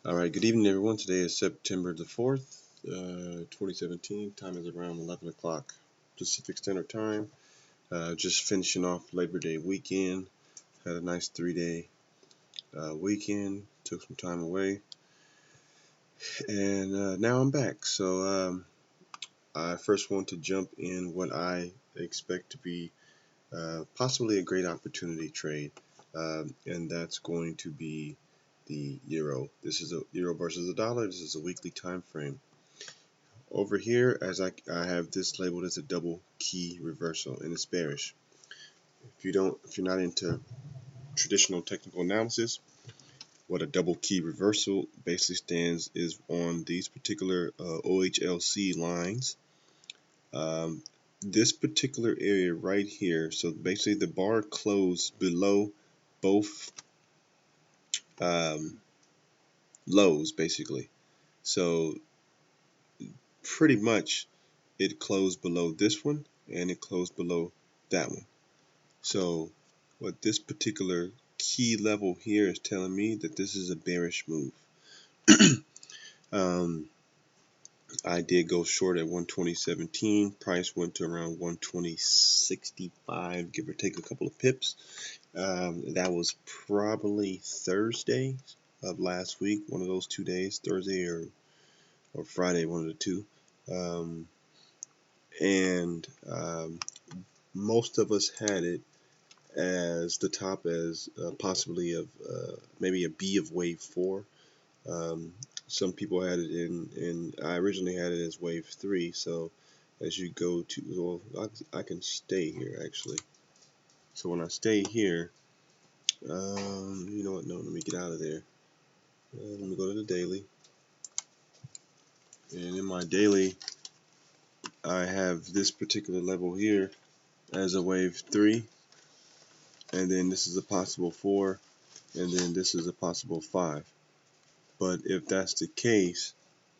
Alright, good evening everyone. Today is September the 4th, 2017. Time is around 11 o'clock Pacific Standard Time. Just finishing off Labor Day weekend. Had a nice 3-day weekend. Took some time away. And now I'm back. So I first want to jump in what I expect to be possibly a great opportunity trade. And that's going to be the euro. This is a euro versus the dollar. This is a weekly time frame. Over here, as I have this labeled as a double key reversal, and it's bearish. If you're not into traditional technical analysis, what a double key reversal basically stands is on these particular OHLC lines. This particular area right here, so basically the bar closed below both lows basically. So pretty much it closed below this one and it closed below that one. So what this particular key level here is telling me that this is a bearish move. I did go short at 120.17. Price went to around 120.65, give or take a couple of pips. That was probably Thursday of last week, one of those 2 days, Thursday or Friday, one of the two. Most of us had it as the top as possibly of maybe a B of wave 4. Some people had it in I originally had it as wave 3. So as you go to, well, I can stay here actually. So when I stay here, you know what, no, let me get out of there. Let me go to the daily, and in my daily I have this particular level here as a wave 3, and then this is a possible 4, and then this is a possible 5. But if that's the case,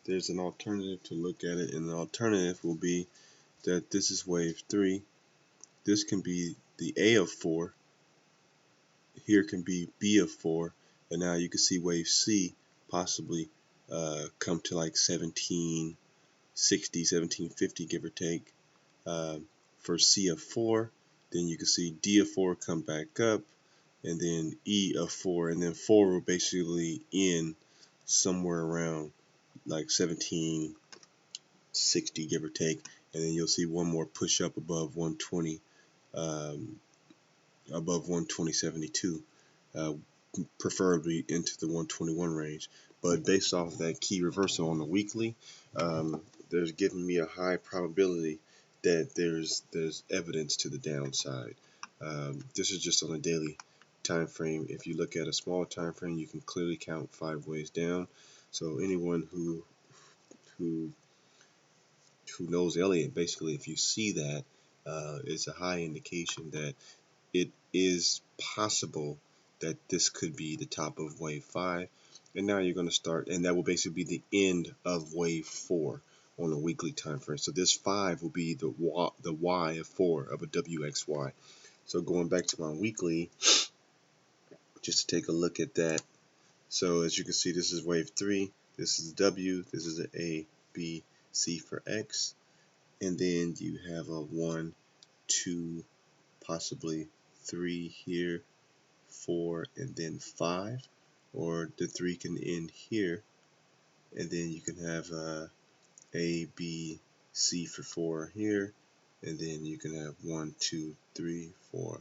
there's an alternative to look at it, and the alternative will be that this is wave 3. This can be the A of 4. Here can be B of 4, and now you can see wave C possibly come to like 1760, 1750, give or take. For C of 4, then you can see D of 4 come back up, and then E of 4, and then 4 will basically end somewhere around like 1760, give or take, and then you'll see one more push up above 120, above 120.72, preferably into the 121 range. But based off of that key reversal on the weekly, there's giving me a high probability that there's evidence to the downside. This is just on a daily time frame. If you look at a small time frame, you can clearly count 5 ways down. So anyone who knows Elliott, basically, if you see that, it's a high indication that it is possible that this could be the top of wave 5, and now you're going to start, and that will basically be the end of wave 4 on a weekly time frame. So this 5 will be the Y of 4 of a WXY. So going back to my weekly, just to take a look at that. So as you can see, this is wave 3, this is W, this is an A, B, C for X, and then you have a 1, 2, possibly 3 here, 4, and then 5, or the 3 can end here, and then you can have A, B, C for 4 here, and then you can have 1, 2, 3, 4,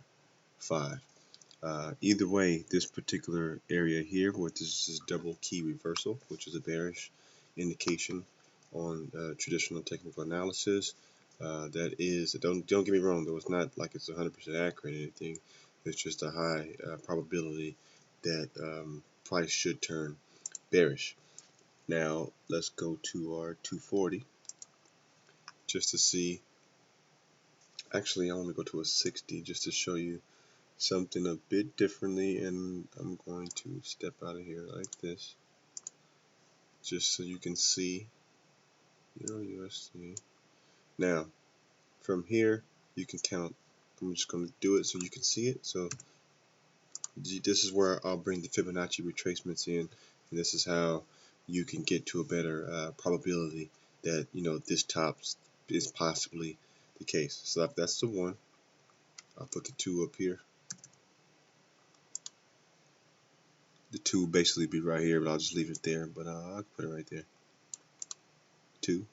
5. Either way, this particular area here, where this is double key reversal, which is a bearish indication on traditional technical analysis, that is, don't get me wrong, though, it's not like it's 100% accurate or anything. It's just a high probability that price should turn bearish. Now let's go to our 240 just to see. Actually, I want to go to a 60 just to show you something a bit differently, and I'm going to step out of here like this just so you can see USD. Now from here you can count. I'm just going to do it so you can see it. So this is where I'll bring the Fibonacci retracements in, and this is how you can get to a better probability that this top is possibly the case. So if that's the 1, I'll put the 2 up here. The 2 will basically be right here, but I'll just leave it there. But I'll put it right there. 2.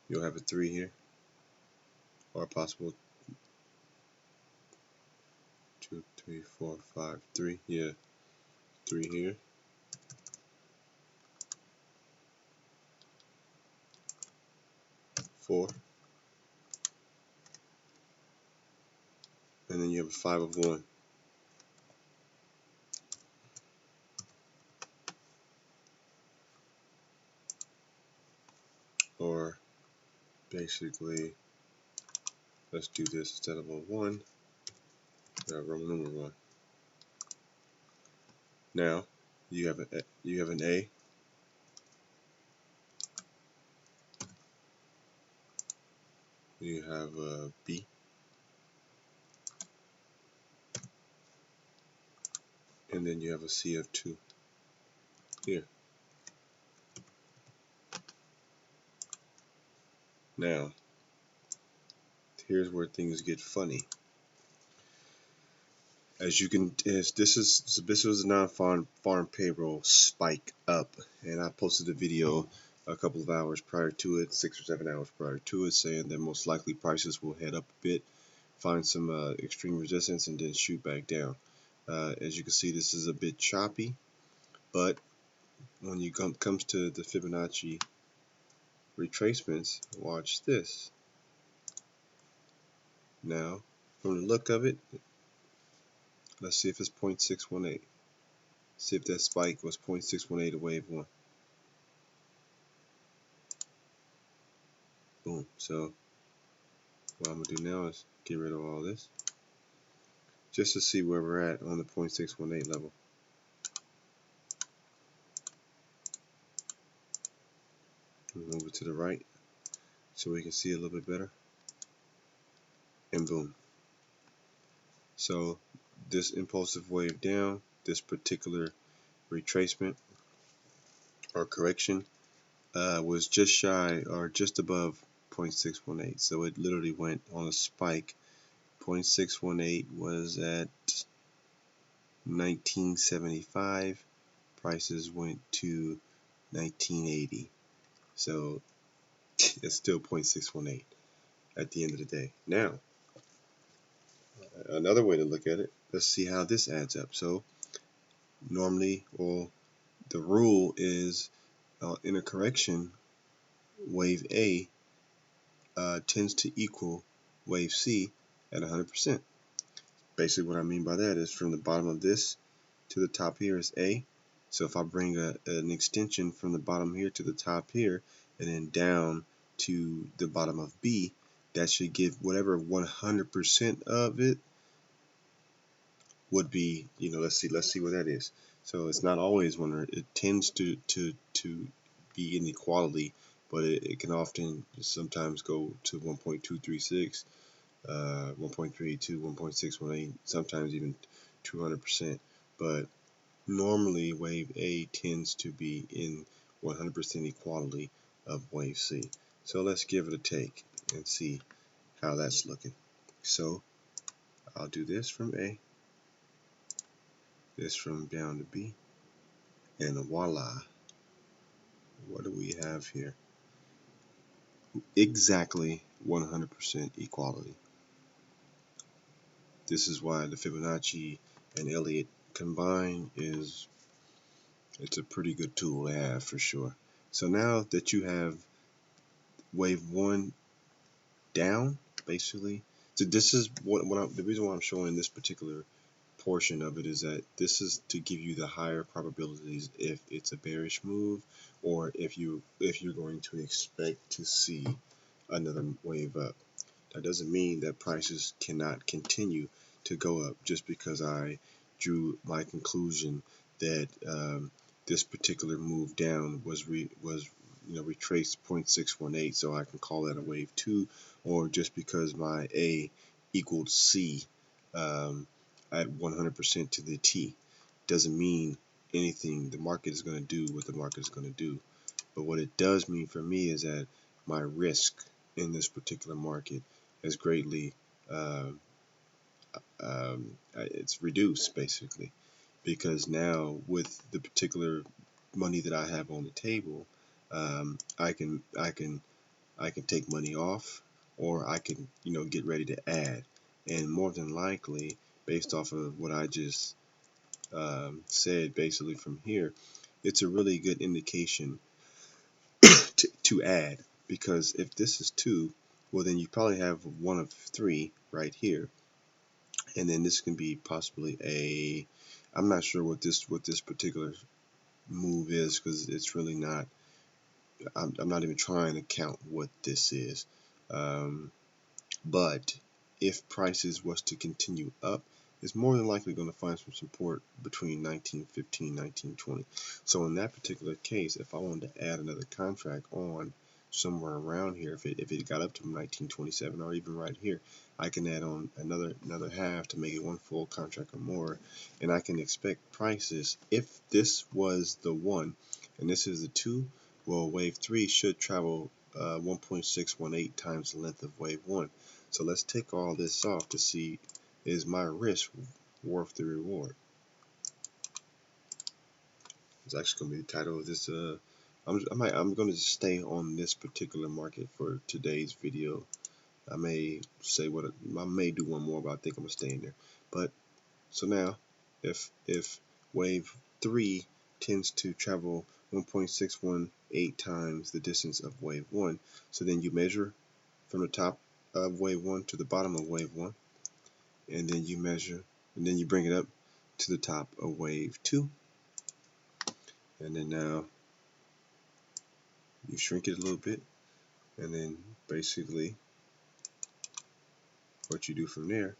You'll have a 3 here, or a possible 2, 3, 4, 5, 3. Yeah, 3 here. 4. And then you have a 5 of 1. Or basically, let's do this instead of a 1. Roman numeral 1. Now you have an A. You have a B. And then you have a C of 2 here. Now, here's where things get funny. As you can, this was a non-farm payroll spike up, and I posted a video a couple of hours prior to it, 6 or 7 hours prior to it, saying that most likely prices will head up a bit, find some extreme resistance, and then shoot back down. As you can see, this is a bit choppy, but when you comes to the Fibonacci retracements, watch this. Now, from the look of it, let's see if it's 0.618. See if that spike was 0.618 of wave 1. Boom. So what I'm going to do now is get rid of all this, just to see where we're at on the 0.618 level. Move it to the right so we can see a little bit better. And boom. So this impulsive wave down, this particular retracement or correction was just shy or just above 0.618. So it literally went on a spike. 0.618 was at 1975. Prices went to 1980. So it's still 0.618 at the end of the day. Now, another way to look at it, let's see how this adds up. So normally, well, the rule is in a correction, wave A tends to equal wave C at 100%. Basically what I mean by that is from the bottom of this to the top here is A. So if I bring an extension from the bottom here to the top here and then down to the bottom of B, that should give whatever 100% of it would be, let's see what that is. So it's not always 100. It tends to be inequality, but it can often sometimes go to 1.236, 1.32, 1.618, sometimes even 200%. But normally wave A tends to be in 100% equality of wave C. So let's give it a take and see how that's looking. So I'll do this from A, this from down to B, and voila, what do we have here? Exactly 100% equality. This is why the Fibonacci and Elliott combined it's a pretty good tool to have for sure. So now that you have wave 1 down, basically, so this is the reason why I'm showing this particular portion of it is that this is to give you the higher probabilities if it's a bearish move, or if you're going to expect to see another wave up. That doesn't mean that prices cannot continue to go up just because I drew my conclusion that this particular move down was retraced 0.618, so I can call that a wave 2, or just because my A equaled C at 100% to the T doesn't mean anything. The market is going to do what the market is going to do. But what it does mean for me is that my risk in this particular market is greatly it's reduced, basically, because now with the particular money that I have on the table, I can take money off, or I can get ready to add. And more than likely, based off of what I just said, basically from here, it's a really good indication to add, because if this is 2, well, then you probably have one of 3 right here, and then this can be possibly a, I'm not sure what this particular move is, because it's really not, I'm not even trying to count what this is, but if prices was to continue up, it's more than likely going to find some support between 1915, 1920. So in that particular case, if I wanted to add another contract on somewhere around here, if it got up to 1927, or even right here, I can add on another half to make it one full contract or more, and I can expect prices, if this was the 1 and this is the 2, well, wave 3 should travel 1.618 times the length of wave 1. So let's take all this off to see, is my risk worth the reward? It's actually going to be the title of this. I'm going to stay on this particular market for today's video. I may say I may do one more, but I think I'm going to stay in there. But so now, if wave 3 tends to travel 1.618 times the distance of wave 1, so then you measure from the top of wave 1 to the bottom of wave 1, and then you measure, and then you bring it up to the top of wave 2, and then now you shrink it a little bit, and then basically what you do from there,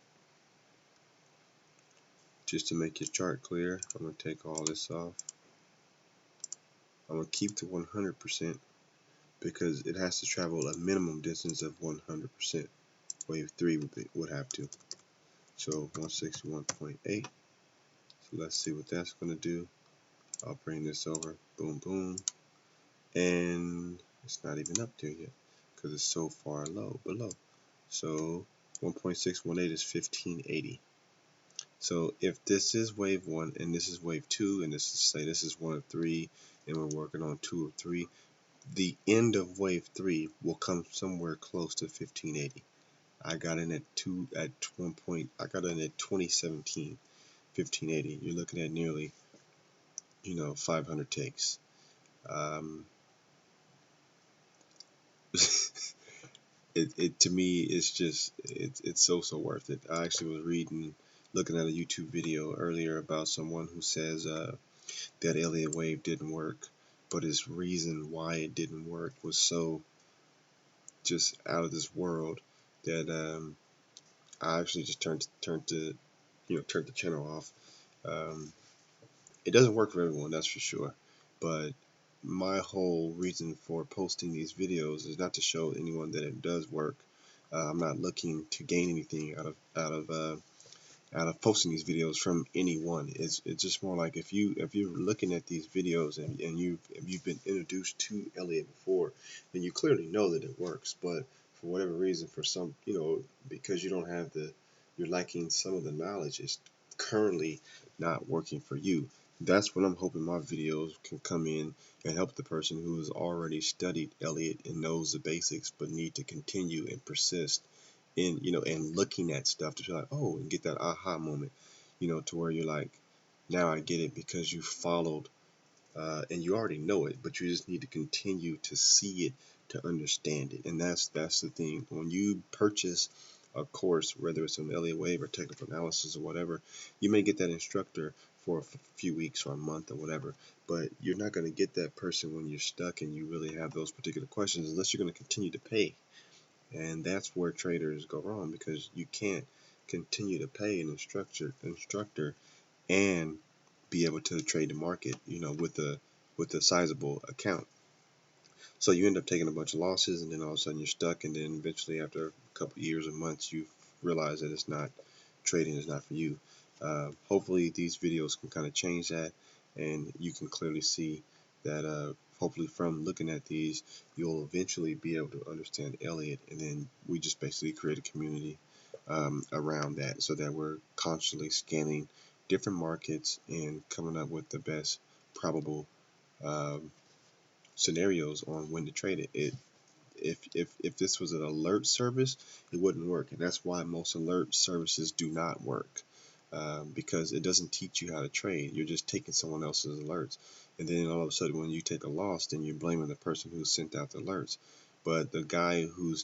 just to make your chart clear, I'm going to take all this off. I'm going to keep the 100% because it has to travel a minimum distance of 100%. Wave 3 would have to. So 161.8. So let's see what that's going to do. I'll bring this over. Boom, boom. And it's not even up there yet because it's so far below. So 1.618 is 1580. So if this is wave 1 and this is wave 2, and this is 1 of 3, and we're working on 2 of 3, the end of wave 3 will come somewhere close to 1580. I got in at 2017, 1580. You're looking at nearly 500 takes. It to me, it's just it's so worth it. I actually was looking at a YouTube video earlier about someone who says that Elliott wave didn't work, but his reason why it didn't work was so just out of this world that I actually just turned the channel off. It doesn't work for everyone, that's for sure, but my whole reason for posting these videos is not to show anyone that it does work. I'm not looking to gain anything out of posting these videos from anyone. It's just more like if you're looking at these videos and you've been introduced to Elliott before, then you clearly know that it works. But for whatever reason, for some, because you don't have you're lacking some of the knowledge, it's currently not working for you. That's when I'm hoping my videos can come in and help the person who has already studied Elliott and knows the basics, but need to continue and persist in, and looking at stuff to be like, oh, and get that aha moment, to where you're like, now I get it, because you followed and you already know it, but you just need to continue to see it to understand it. And that's the thing. When you purchase a course, whether it's on Elliott Wave or technical analysis or whatever, you may get that instructor for a few weeks or a month or whatever, but you're not going to get that person when you're stuck and you really have those particular questions, unless you're going to continue to pay. And that's where traders go wrong, because you can't continue to pay an instructor and be able to trade the market, with a sizable account. So you end up taking a bunch of losses, and then all of a sudden you're stuck, and then eventually after a couple of years or months you realize that trading is not for you. Hopefully these videos can kind of change that, and you can clearly see that hopefully from looking at these, you'll eventually be able to understand Elliott, and then we just basically create a community around that, so that we're constantly scanning different markets and coming up with the best probable um, scenarios on when to trade it. If this was an alert service, it wouldn't work, and that's why most alert services do not work, because it doesn't teach you how to trade. You're just taking someone else's alerts, and then all of a sudden when you take a loss, then you're blaming the person who sent out the alerts. But the guy who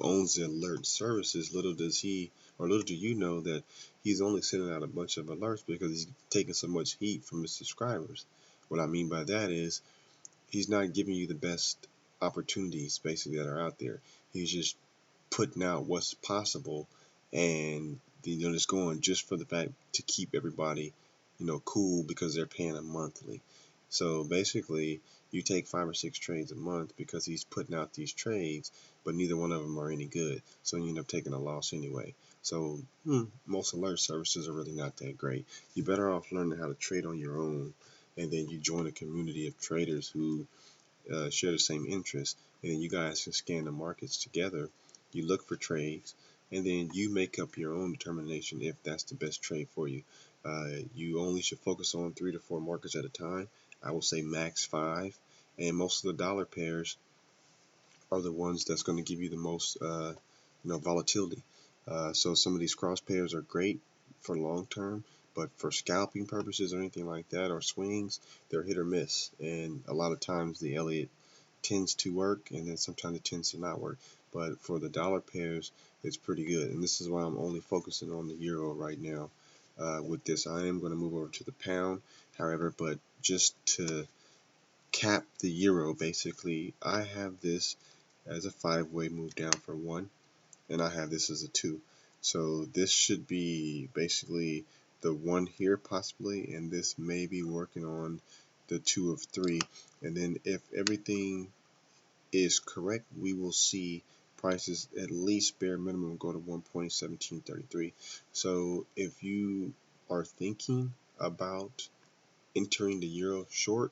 owns the alert services, little does he or little do you know that he's only sending out a bunch of alerts because he's taking so much heat from his subscribers. What I mean by that is he's not giving you the best opportunities basically that are out there. He's just putting out what's possible, and just going just for the fact to keep everybody cool because they're paying him monthly. So basically you take 5 or 6 trades a month because he's putting out these trades, but neither one of them are any good, so you end up taking a loss anyway. So most alert services are really not that great. You're better off learning how to trade on your own, and then you join a community of traders who share the same interests, and then you guys can scan the markets together. You look for trades, and then you make up your own determination if that's the best trade for you. You only should focus on 3 to 4 markets at a time. I will say max 5, and most of the dollar pairs are the ones that's going to give you the most volatility. So some of these cross pairs are great for long term, but for scalping purposes or anything like that, or swings, they're hit or miss. And a lot of times the Elliott tends to work, and then sometimes it tends to not work. But for the dollar pairs, it's pretty good. And this is why I'm only focusing on the euro right now. With this, I am going to move over to the pound, however, but just to cap the euro, basically, I have this as a 5-way move down for 1, and I have this as a 2. So this should be basically the 1 here possibly, and this may be working on the 2 of 3. And then if everything is correct, we will see prices at least bare minimum go to 1.1733. So if you are thinking about entering the euro short,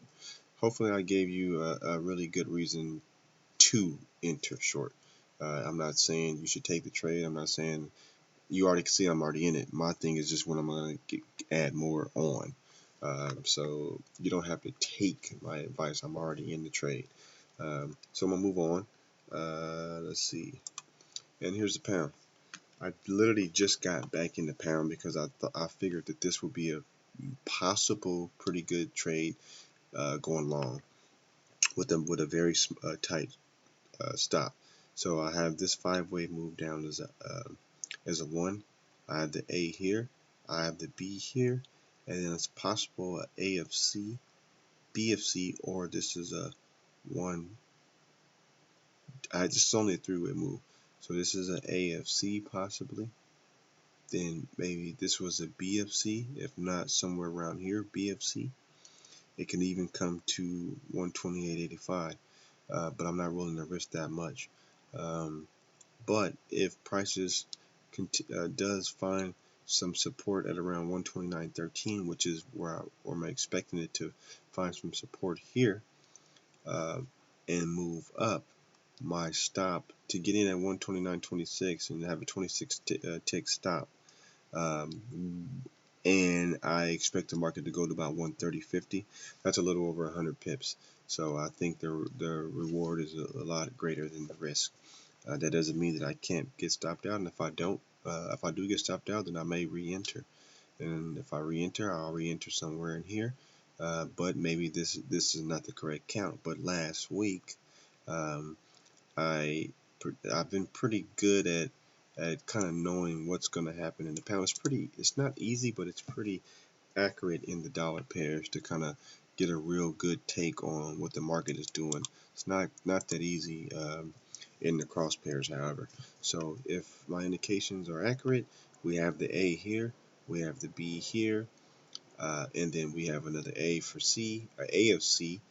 hopefully I gave you a really good reason to enter short. I'm not saying you should take the trade. I'm not saying you already see I'm already in it. My thing is just when I'm going to add more on. So you don't have to take my advice. I'm already in the trade. So I'm going to move on. Let's see. And here's the pound. I literally just got back in the pound because I figured that this would be a possible pretty good trade going long with a very tight stop. So I have this 5-way move down as a 1. I have the A here. I have the B here, and then it's possible a A of C, B of C, or this is a 1. This is only a 3-way move. So this is an A of C possibly. Then maybe this was a B of C, if not somewhere around here, B of C. It can even come to 128.85, but I'm not willing to risk that much. But if prices does find some support at around 129.13, which is where I'm expecting it to find some support here, and move up, my stop to get in at 129.26 and have a 26 tick stop, and I expect the market to go to about 130.50. That's a little over 100 pips. So I think the reward is a lot greater than the risk. That doesn't mean that I can't get stopped out, and if I do get stopped out, then I may re-enter. And if I re-enter, I'll re-enter somewhere in here. But maybe this is not the correct count. But last week, I've been pretty good at kind of knowing what's going to happen in the pound. It's not easy, but it's pretty accurate in the dollar pairs to kind of get a real good take on what the market is doing. It's not that easy in the cross pairs, however. So if my indications are accurate, we have the A here, we have the B here, and then we have another A for C, or A of C,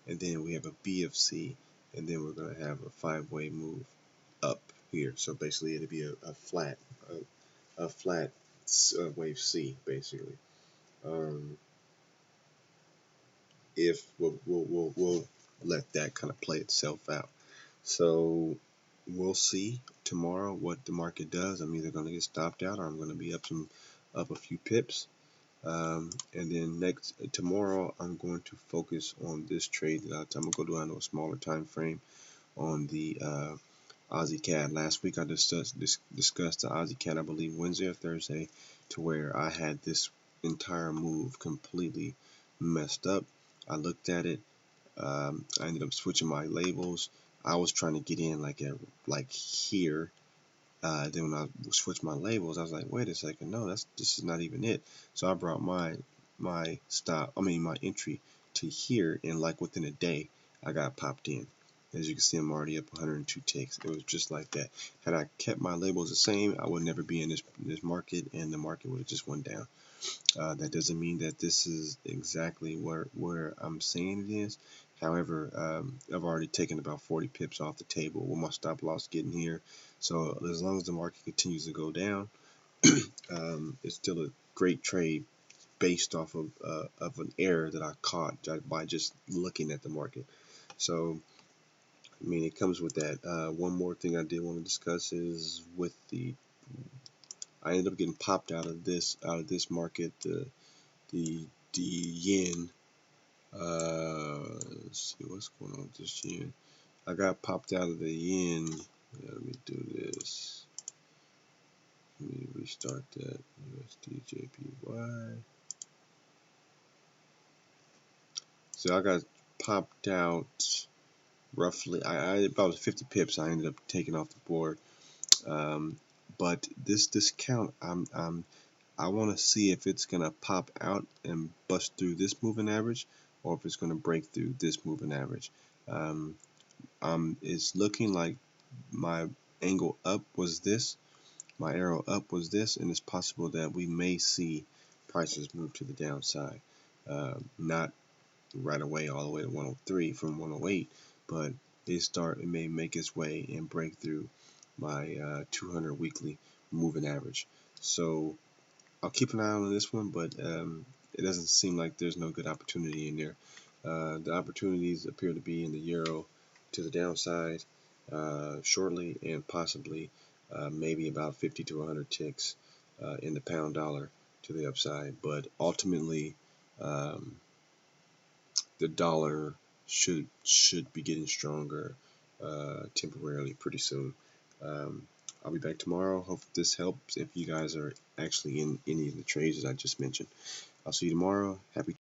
and then we have a B of C, and then we're going to have a 5-way move up here. So basically it'll be a flat wave C, basically. if we'll let that kind of play itself out. So we'll see tomorrow what the market does. I'm either going to get stopped out or I'm going to be up a few pips. And then tomorrow I'm going to focus on this trade that I'm going to go down to a smaller time frame on the Aussie CAD. Last week I discussed the Aussie CAD, I believe Wednesday or Thursday, to where I had this entire move completely messed up. I looked at it. I ended up switching my labels. I was trying to get in like here. Then when I switched my labels, I was like, wait a second, no, this is not even it. So I brought my entry to here, and like within a day, I got popped in. As you can see, I'm already up 102 ticks. It was just like that. Had I kept my labels the same, I would never be in this market, and the market would have just went down. That doesn't mean that this is exactly where I'm saying it is. However, I've already taken about 40 pips off the table with my stop loss getting here. So as long as the market continues to go down, it's still a great trade based off of an error that I caught by just looking at the market. So I mean, it comes with that. One more thing I did want to discuss is with I ended up getting popped out of this market. The yen. Let's see what's going on with this yen. I got popped out of the yen. Let me do this. Let me restart that. USDJPY. So I got popped out roughly. I about 50 pips. I ended up taking off the board. But this discount, I want to see if it's gonna pop out and bust through this moving average, or if it's gonna break through this moving average. It's looking like my angle up was this, my arrow up was this, and it's possible that we may see prices move to the downside. Not right away all the way to 103 from 108, but it may make its way and break through my 200 weekly moving average. So I'll keep an eye on this one, but it doesn't seem like there's no good opportunity in there. The opportunities appear to be in the euro to the downside shortly, and possibly maybe about 50 to 100 ticks in the pound dollar to the upside. But ultimately, the dollar should be getting stronger temporarily pretty soon. I'll be back tomorrow. Hope this helps if you guys are actually in any of the trades that I just mentioned. I'll see you tomorrow. Happy